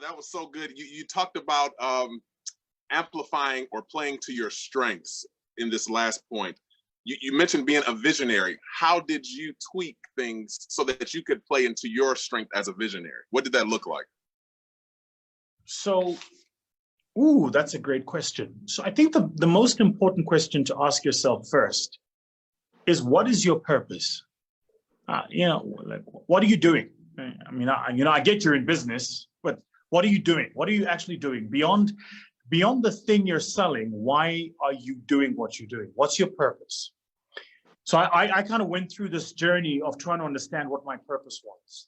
That was so good. You talked about amplifying or playing to your strengths in this last point. You mentioned being a visionary. How did you tweak things so that you could play into your strength as a visionary? What did that look like? So, that's a great question. So I think the most important question to ask yourself first is, what is your purpose? Like, what are you doing? I mean, I get you're in business, but what are you doing? What are you actually doing beyond the thing you're selling? Why are you doing what you're doing? What's your purpose? So I kind of went through this journey of trying to understand what my purpose was.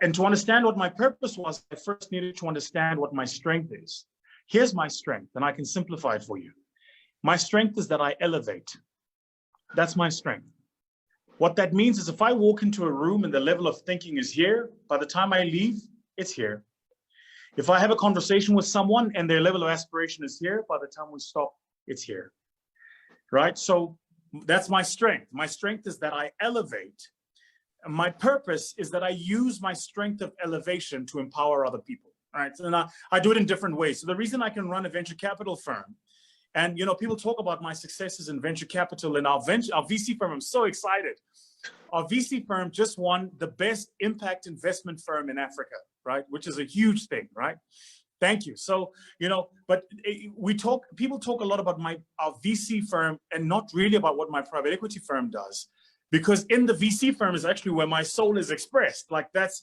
And to understand what my purpose was, I first needed to understand what my strength is. Here's my strength, and I can simplify it for you. My strength is that I elevate. That's my strength. What that means is if I walk into a room and the level of thinking is here, by the time I leave, it's here. If I have a conversation with someone and their level of aspiration is here, by the time we stop, it's here, right? So that's my strength. My strength is that I elevate. And my purpose is that I use my strength of elevation to empower other people, all right? And I do it in different ways. So the reason I can run a venture capital firm, and people talk about my successes in venture capital and our VC firm, I'm so excited. Our VC firm just won the best impact investment firm in Africa, right? Which is a huge thing, right? Thank you. So, but people talk a lot about our VC firm and not really about what my private equity firm does. Because in the VC firm is actually where my soul is expressed. Like that's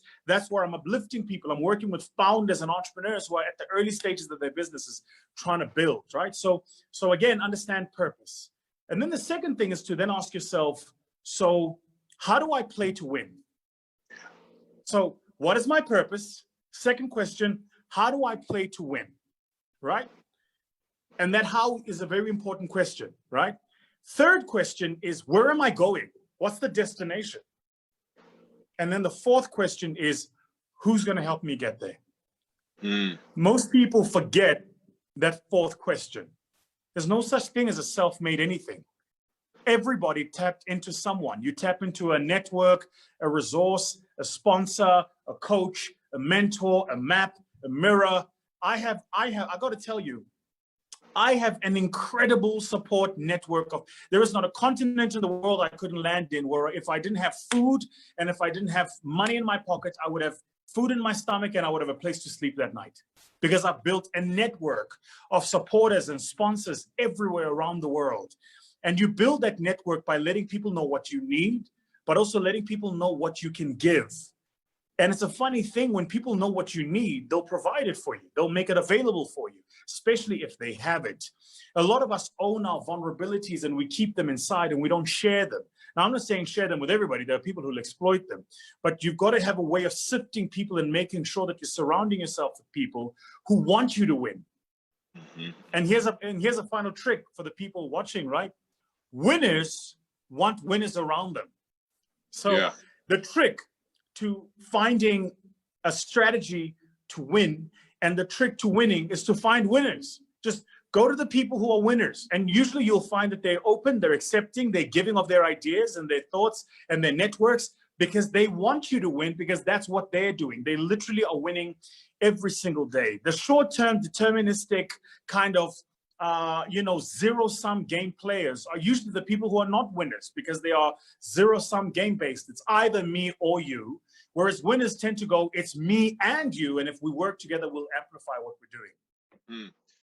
where I'm uplifting people. I'm working with founders and entrepreneurs who are at the early stages of their businesses trying to build, right? So again, understand purpose. And then the second thing is to then ask yourself, so how do I play to win? So what is my purpose? Second question, how do I play to win, right? And that how is a very important question, right? Third question is, where am I going? What's the destination? And then the fourth question is, who's going to help me get there? Most people forget that fourth question. There's no such thing as a self-made anything. Everybody tapped into someone. You tap into a network, a resource, a sponsor, a coach, a mentor, a map, a mirror. I got to tell you, I have an incredible support network there is not a continent in the world I couldn't land in where if I didn't have food and if I didn't have money in my pocket, I would have food in my stomach and I would have a place to sleep that night. Because I've built a network of supporters and sponsors everywhere around the world. And you build that network by letting people know what you need, but also letting people know what you can give. And it's a funny thing, when people know what you need, they'll provide it for you. They'll make it available for you, especially if they have it. A lot of us own our vulnerabilities and we keep them inside and we don't share them. Now, I'm not saying share them with everybody. There are people who'll exploit them. But you've got to have a way of sifting people and making sure that you're surrounding yourself with people who want you to win. And here's a final trick for the people watching, right? Winners want winners around them. So the trick to finding a strategy to win and the trick to winning is to find winners. Just go to the people who are winners. And usually you'll find that they're open, they're accepting, they're giving of their ideas and their thoughts and their networks because they want you to win, because that's what they're doing. They literally are winning every single day. The short-term deterministic kind of zero-sum game players are usually the people who are not winners because they are zero-sum game-based. It's either me or you. Whereas winners tend to go, it's me and you, and if we work together, we'll amplify what we're doing.